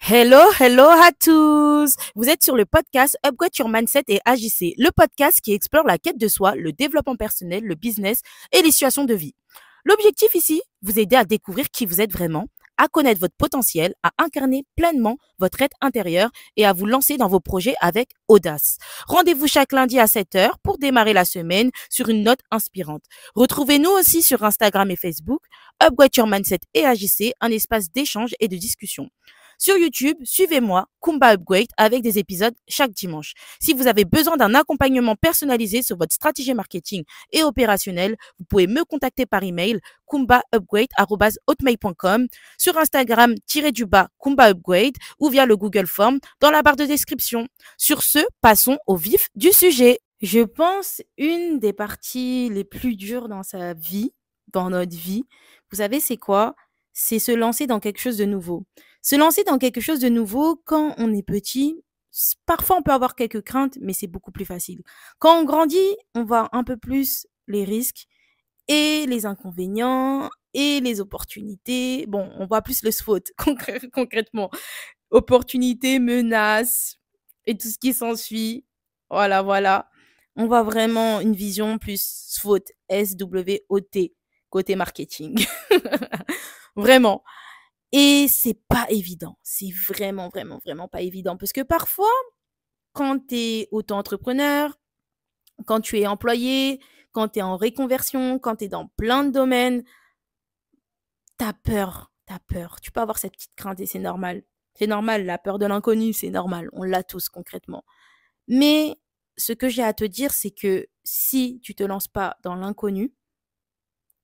Hello, hello à tous! Vous êtes sur le podcast Upgrade Your Mindset et Agissez, le podcast qui explore la quête de soi, le développement personnel, le business et les situations de vie. L'objectif ici, vous aider à découvrir qui vous êtes vraiment, à connaître votre potentiel, à incarner pleinement votre être intérieur et à vous lancer dans vos projets avec audace. Rendez-vous chaque lundi à 7 heures pour démarrer la semaine sur une note inspirante. Retrouvez-nous aussi sur Instagram et Facebook, Upgrade Your Mindset et Agissez, un espace d'échange et de discussion. Sur YouTube, suivez-moi, Kumba Upgrade, avec des épisodes chaque dimanche. Si vous avez besoin d'un accompagnement personnalisé sur votre stratégie marketing et opérationnelle, vous pouvez me contacter par email kumbaupgrade@hotmail.com, sur Instagram Kumba Upgrade ou via le Google Form dans la barre de description. Sur ce, passons au vif du sujet. Je pense une des parties les plus dures dans sa vie, dans notre vie, vous savez c'est quoi? C'est se lancer dans quelque chose de nouveau. Se lancer dans quelque chose de nouveau quand on est petit, parfois on peut avoir quelques craintes, mais c'est beaucoup plus facile. Quand on grandit, on voit un peu plus les risques et les inconvénients et les opportunités. Bon, on voit plus le SWOT concrètement. Opportunités, menaces et tout ce qui s'ensuit. Voilà, voilà. On voit vraiment une vision plus SWOT, S-W-O-T, côté marketing. Vraiment. Et c'est pas évident. C'est vraiment, vraiment, vraiment pas évident. Parce que parfois, quand tu es auto-entrepreneur, quand tu es employé, quand tu es en reconversion, quand tu es dans plein de domaines, tu as peur. Tu as peur. Tu peux avoir cette petite crainte et c'est normal. C'est normal. La peur de l'inconnu, c'est normal. On l'a tous concrètement. Mais ce que j'ai à te dire, c'est que si tu te lances pas dans l'inconnu,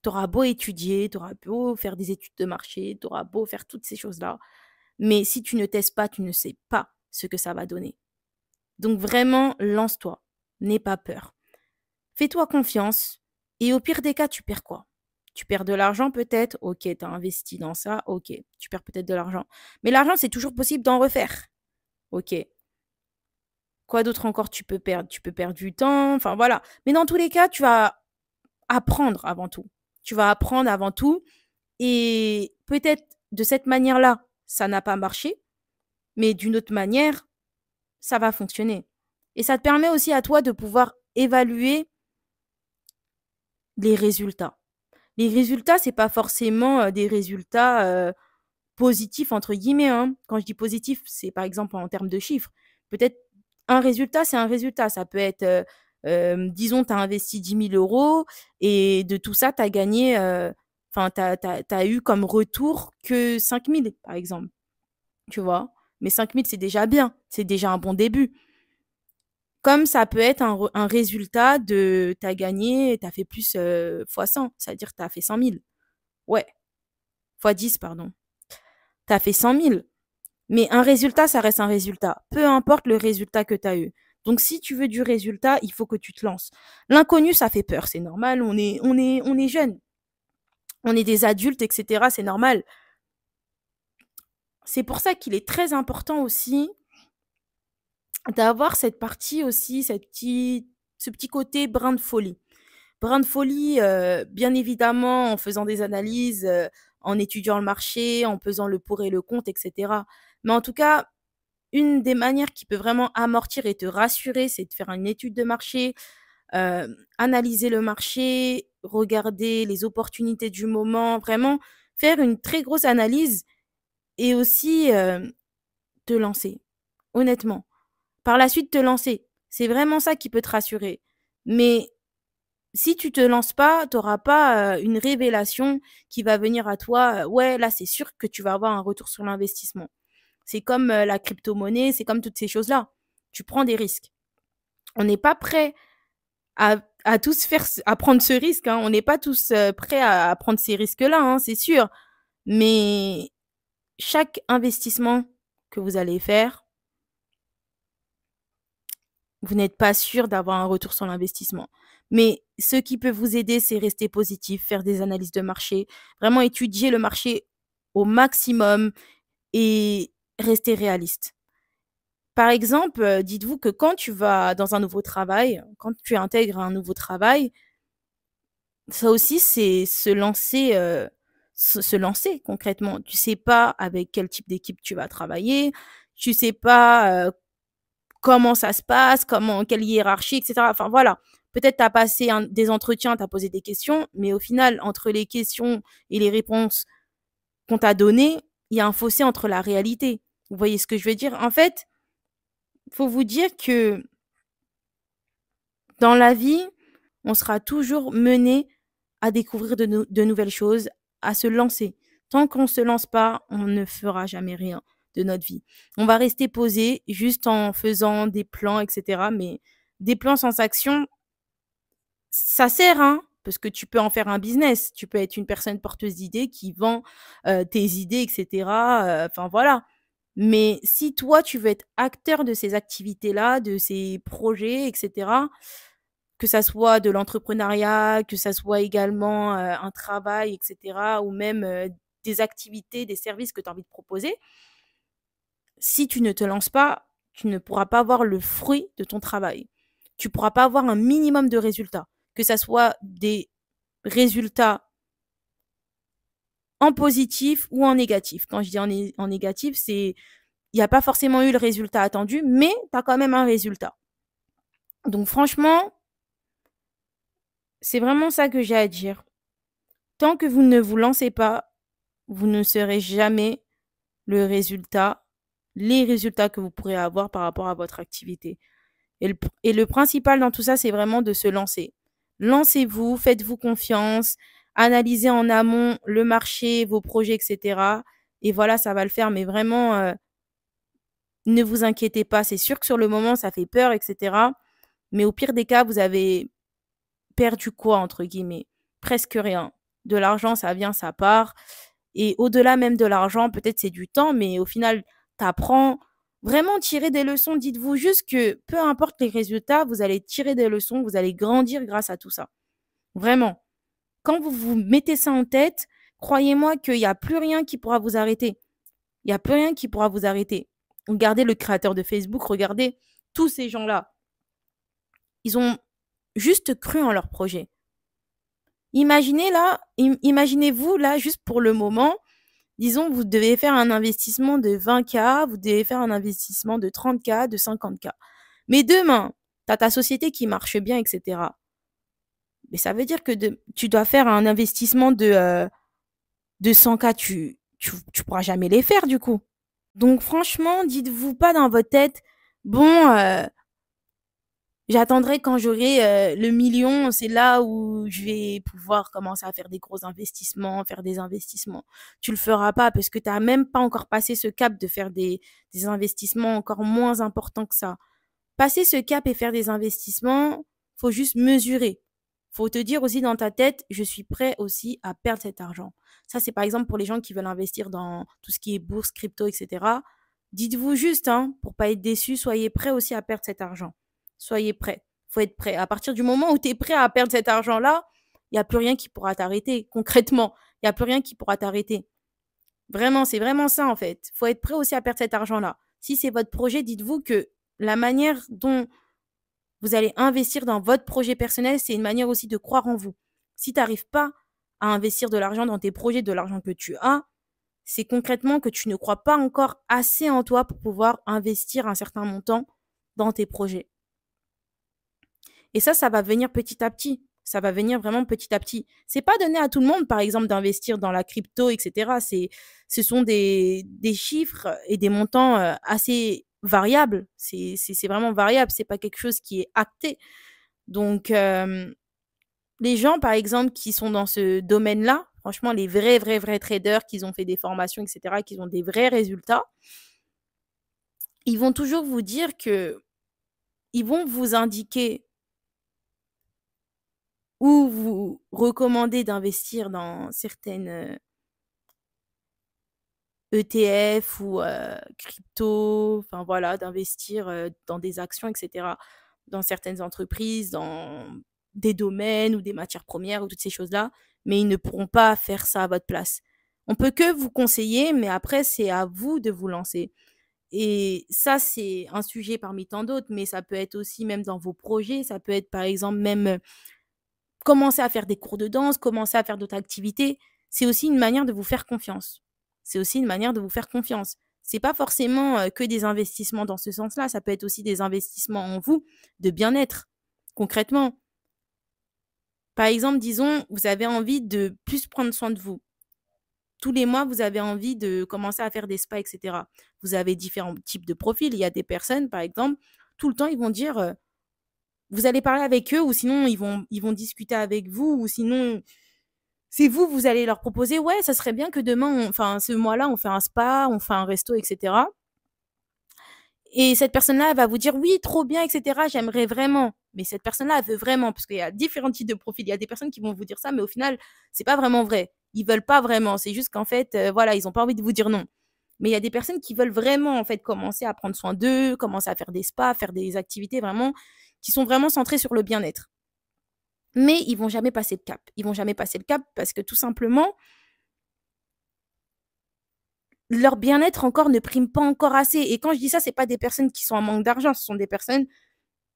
tu auras beau étudier, tu auras beau faire des études de marché, tu auras beau faire toutes ces choses-là. Mais si tu ne testes pas, tu ne sais pas ce que ça va donner. Donc vraiment, lance-toi. N'aie pas peur. Fais-toi confiance. Et au pire des cas, tu perds quoi? Tu perds de l'argent peut-être? Ok, tu as investi dans ça. Ok, tu perds peut-être de l'argent. Mais l'argent, c'est toujours possible d'en refaire. Ok. Quoi d'autre encore tu peux perdre? Tu peux perdre du temps. Enfin voilà. Mais dans tous les cas, tu vas apprendre avant tout. Tu vas apprendre avant tout. Et peut-être de cette manière-là, ça n'a pas marché. Mais d'une autre manière, ça va fonctionner. Et ça te permet aussi à toi de pouvoir évaluer les résultats. Les résultats, c'est pas forcément des résultats positifs, entre guillemets. Hein. Quand je dis positif, c'est par exemple en termes de chiffres. Peut-être un résultat, c'est un résultat. Ça peut être, disons, tu as investi 10 000 € et de tout ça, tu as gagné, enfin, tu as eu comme retour que 5 000, par exemple. Tu vois? Mais 5 000, c'est déjà bien. C'est déjà un bon début. Comme ça peut être un résultat de tu as gagné, tu as fait plus fois 100, c'est-à-dire tu as fait 100 000. Ouais, fois 10, pardon. Tu as fait 100 000. Mais un résultat, ça reste un résultat. Peu importe le résultat que tu as eu. Donc, si tu veux du résultat, il faut que tu te lances. L'inconnu, ça fait peur, c'est normal. On est jeunes. On est des adultes, etc. C'est normal. C'est pour ça qu'il est très important aussi d'avoir cette partie aussi, ce petit côté brin de folie. Brin de folie, bien évidemment, en faisant des analyses, en étudiant le marché, en pesant le pour et le contre, et cetera. Mais en tout cas, une des manières qui peut vraiment amortir et te rassurer, c'est de faire une étude de marché, analyser le marché, regarder les opportunités du moment, vraiment faire une très grosse analyse et aussi, te lancer, honnêtement. Par la suite, te lancer. C'est vraiment ça qui peut te rassurer. Mais si tu te lances pas, tu auras pas, une révélation qui va venir à toi, ouais, là, c'est sûr que tu vas avoir un retour sur l'investissement. C'est comme, la crypto-monnaie, c'est comme toutes ces choses-là. Tu prends des risques. On n'est pas prêt à tous à prendre ce risque, hein. On n'est pas tous, prêts à prendre ces risques-là, hein, c'est sûr. Mais chaque investissement que vous allez faire, vous n'êtes pas sûr d'avoir un retour sur l'investissement. Mais ce qui peut vous aider, c'est rester positif, faire des analyses de marché, vraiment étudier le marché au maximum et rester réaliste. Par exemple, dites-vous que quand tu vas dans un nouveau travail, quand tu intègres un nouveau travail, ça aussi, c'est se lancer concrètement. Tu sais pas avec quel type d'équipe tu vas travailler, tu sais pas, comment ça se passe, quelle hiérarchie, et cetera. Enfin voilà, peut-être tu as passé des entretiens, tu as posé des questions, mais au final, entre les questions et les réponses qu'on t'a données, il y a un fossé entre la réalité. Vous voyez ce que je veux dire? En fait, faut vous dire que dans la vie, on sera toujours mené à découvrir de nouvelles choses, à se lancer. Tant qu'on ne se lance pas, on ne fera jamais rien de notre vie. On va rester posé juste en faisant des plans, etc. Mais des plans sans action, ça sert, hein, parce que tu peux en faire un business. Tu peux être une personne porteuse d'idées qui vend tes idées, etc. Enfin voilà. Mais si toi, tu veux être acteur de ces activités-là, de ces projets, etc., que ça soit de l'entrepreneuriat, que ça soit également un travail, etc., ou même des activités, des services que tu as envie de proposer, si tu ne te lances pas, tu ne pourras pas voir le fruit de ton travail. Tu ne pourras pas avoir un minimum de résultats, que ça soit des résultats en positif ou en négatif. Quand je dis en négatif, c'est il n'y a pas forcément eu le résultat attendu, mais tu as quand même un résultat. Donc franchement, c'est vraiment ça que j'ai à dire. Tant que vous ne vous lancez pas, vous ne saurez jamais le résultat, les résultats que vous pourrez avoir par rapport à votre activité. Et le principal dans tout ça, c'est vraiment de se lancer. Lancez-vous, faites-vous confiance, analysez en amont le marché, vos projets, etc. Et voilà, ça va le faire. Mais vraiment, ne vous inquiétez pas. C'est sûr que sur le moment, ça fait peur, etc. Mais au pire des cas, vous avez perdu quoi, entre guillemets? Presque rien. De l'argent, ça vient, ça part. Et au-delà même de l'argent, peut-être c'est du temps, mais au final, tu apprends. Vraiment tirer des leçons. Dites-vous juste que peu importe les résultats, vous allez tirer des leçons, vous allez grandir grâce à tout ça. Vraiment. Quand vous vous mettez ça en tête, croyez-moi qu'il n'y a plus rien qui pourra vous arrêter. Il n'y a plus rien qui pourra vous arrêter. Regardez le créateur de Facebook, regardez tous ces gens-là. Ils ont juste cru en leur projet. Imaginez-vous là, juste pour le moment, disons, vous devez faire un investissement de 20K, vous devez faire un investissement de 30K, de 50K. Mais demain, tu as ta société qui marche bien, etc. Mais ça veut dire que tu dois faire un investissement de 100K, tu pourras jamais les faire du coup. Donc franchement, dites-vous pas dans votre tête, bon, j'attendrai quand j'aurai le million, c'est là où je vais pouvoir commencer à faire des gros investissements, faire des investissements. Tu le feras pas parce que tu n'as même pas encore passé ce cap de faire des investissements encore moins importants que ça. Passer ce cap et faire des investissements, faut juste mesurer. Faut te dire aussi dans ta tête, je suis prêt aussi à perdre cet argent. Ça, c'est par exemple pour les gens qui veulent investir dans tout ce qui est bourse, crypto, etc. Dites-vous juste, hein, pour pas être déçu, soyez prêt aussi à perdre cet argent. Soyez prêt. Faut être prêt. À partir du moment où tu es prêt à perdre cet argent-là, il n'y a plus rien qui pourra t'arrêter. Concrètement, il n'y a plus rien qui pourra t'arrêter. Vraiment, c'est vraiment ça en fait. Faut être prêt aussi à perdre cet argent-là. Si c'est votre projet, dites-vous que la manière dont vous allez investir dans votre projet personnel, c'est une manière aussi de croire en vous. Si tu n'arrives pas à investir de l'argent dans tes projets, de l'argent que tu as, c'est concrètement que tu ne crois pas encore assez en toi pour pouvoir investir un certain montant dans tes projets. Et ça va venir petit à petit. Ça va venir vraiment petit à petit. C'est pas donné à tout le monde, par exemple, d'investir dans la crypto, etc. Ce sont des chiffres et des montants assez variables. C'est vraiment variable. C'est pas quelque chose qui est acté. Donc, les gens, par exemple, qui sont dans ce domaine-là, franchement, les vrais traders qui ont fait des formations, etc., qui ont des vrais résultats, ils vont toujours vous dire que ils vont vous indiquer ou vous recommander d'investir dans certaines ETF ou crypto, enfin voilà, d'investir dans des actions, etc., dans certaines entreprises, dans des domaines ou des matières premières ou toutes ces choses-là, mais ils ne pourront pas faire ça à votre place. On peut que vous conseiller, mais après, c'est à vous de vous lancer. Et ça, c'est un sujet parmi tant d'autres, mais ça peut être aussi même dans vos projets, ça peut être par exemple même commencer à faire des cours de danse, commencer à faire d'autres activités. c'est aussi une manière de vous faire confiance. C'est aussi une manière de vous faire confiance. C'est pas forcément que des investissements dans ce sens-là, ça peut être aussi des investissements en vous, de bien-être, concrètement. Par exemple, disons, vous avez envie de plus prendre soin de vous. Tous les mois, vous avez envie de commencer à faire des spas, etc. Vous avez différents types de profils. Il y a des personnes, par exemple, tout le temps, ils vont dire, vous allez parler avec eux ou sinon ils vont discuter avec vous ou sinon c'est vous, vous allez leur proposer, ouais, ça serait bien que demain, enfin ce mois-là, on fait un spa, on fait un resto, etc. Et cette personne-là, elle va vous dire, oui, trop bien, etc. J'aimerais vraiment. Mais cette personne-là, elle veut vraiment, parce qu'il y a différents types de profils. Il y a des personnes qui vont vous dire ça, mais au final, c'est pas vraiment vrai. Ils veulent pas vraiment. C'est juste qu'en fait, voilà, ils ont pas envie de vous dire non. Mais il y a des personnes qui veulent vraiment, en fait, commencer à prendre soin d'eux, commencer à faire des spas, faire des activités vraiment, qui sont vraiment centrées sur le bien-être. Mais ils vont jamais passer le cap. Ils vont jamais passer le cap parce que tout simplement, leur bien-être encore ne prime pas encore assez. Et quand je dis ça, c'est pas des personnes qui sont en manque d'argent, ce sont des personnes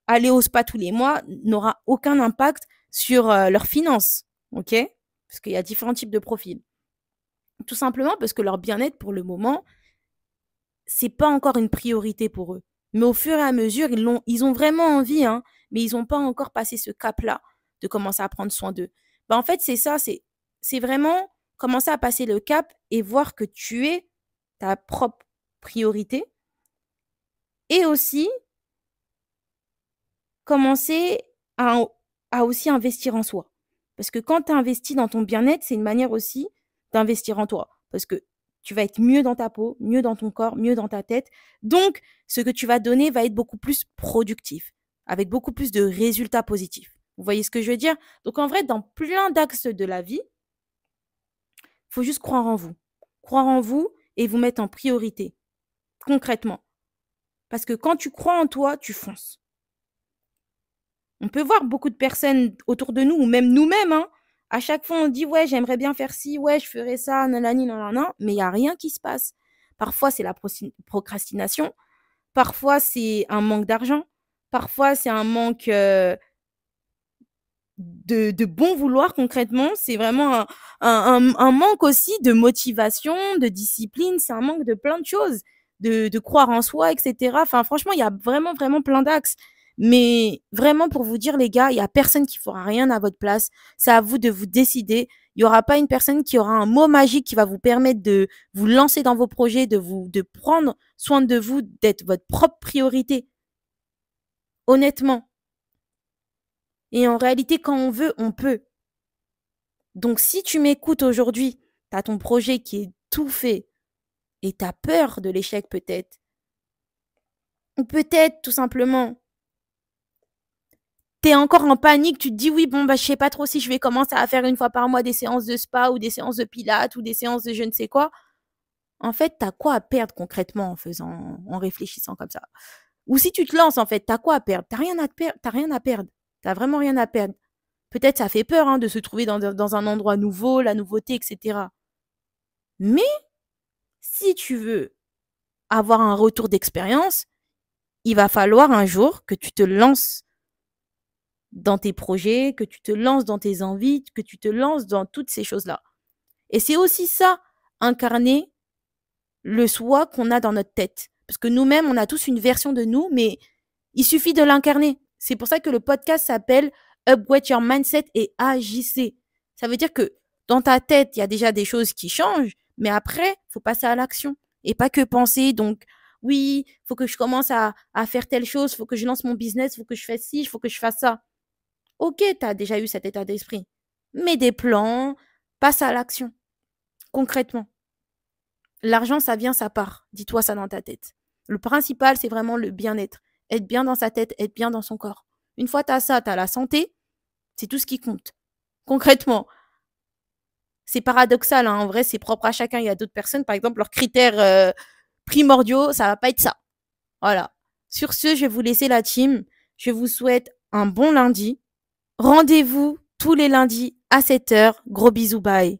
aller au spa tous les mois n'aura aucun impact sur leurs finances, ok? Parce qu'il y a différents types de profils. Tout simplement parce que leur bien-être, pour le moment, c'est pas encore une priorité pour eux. Mais au fur et à mesure, ils ont vraiment envie, hein, mais ils n'ont pas encore passé ce cap-là de commencer à prendre soin d'eux. Ben, en fait, c'est ça, c'est vraiment commencer à passer le cap et voir que tu es ta propre priorité et aussi commencer à, à aussi investir en soi. Parce que quand tu investis dans ton bien-être, c'est une manière aussi d'investir en toi. Parce que tu vas être mieux dans ta peau, mieux dans ton corps, mieux dans ta tête. Donc, ce que tu vas donner va être beaucoup plus productif, avec beaucoup plus de résultats positifs. Vous voyez ce que je veux dire? Donc, en vrai, dans plein d'axes de la vie, il faut juste croire en vous. Croire en vous et vous mettre en priorité, concrètement. Parce que quand tu crois en toi, tu fonces. On peut voir beaucoup de personnes autour de nous, ou même nous-mêmes, hein. À chaque fois, on dit, ouais, j'aimerais bien faire ci, ouais, je ferais ça, nanani, nanana, mais il n'y a rien qui se passe. Parfois, c'est la procrastination. Parfois, c'est un manque d'argent. Parfois, c'est un manque de bon vouloir concrètement. C'est vraiment un manque aussi de motivation, de discipline. C'est un manque de plein de choses, de croire en soi, etc. Enfin, franchement, il y a vraiment, vraiment plein d'axes. Mais vraiment, pour vous dire, les gars, il n'y a personne qui fera rien à votre place. C'est à vous de vous décider. Il n'y aura pas une personne qui aura un mot magique qui va vous permettre de vous lancer dans vos projets, de prendre soin de vous, d'être votre propre priorité. Honnêtement. Et en réalité, quand on veut, on peut. Donc, si tu m'écoutes aujourd'hui, tu as ton projet qui est tout fait et tu as peur de l'échec peut-être. Ou peut-être, tout simplement, tu es encore en panique, tu te dis oui, bon, bah, je sais pas trop si je vais commencer à faire une fois par mois des séances de spa ou des séances de pilates ou des séances de je ne sais quoi. En fait, tu as quoi à perdre concrètement en réfléchissant comme ça? Ou si tu te lances, en fait, tu as quoi à perdre? Tu rien à perdre, t'as rien à perdre. Tu vraiment rien à perdre. Peut-être ça fait peur, hein, de se trouver dans un endroit nouveau, la nouveauté, etc. Mais si tu veux avoir un retour d'expérience, il va falloir un jour que tu te lances dans tes projets, que tu te lances dans tes envies, que tu te lances dans toutes ces choses-là. Et c'est aussi ça, incarner le soi qu'on a dans notre tête. Parce que nous-mêmes, on a tous une version de nous, mais il suffit de l'incarner. C'est pour ça que le podcast s'appelle Upgrade Your Mindset et agissez. Ça veut dire que dans ta tête, il y a déjà des choses qui changent, mais après, il faut passer à l'action et pas que penser. Donc, oui, il faut que je commence à faire telle chose, il faut que je lance mon business, il faut que je fasse ci, il faut que je fasse ça. Ok, tu as déjà eu cet état d'esprit. Mets des plans, passe à l'action, concrètement. L'argent, ça vient, ça part. Dis-toi ça dans ta tête. Le principal, c'est vraiment le bien-être. Être bien dans sa tête, être bien dans son corps. Une fois tu as ça, tu as la santé, c'est tout ce qui compte. Concrètement, c'est paradoxal, hein. En vrai, c'est propre à chacun. Il y a d'autres personnes, par exemple, leurs critères primordiaux, ça va pas être ça. Voilà. Sur ce, je vais vous laisser la team. Je vous souhaite un bon lundi. Rendez-vous tous les lundis à 7h. Gros bisous, bye.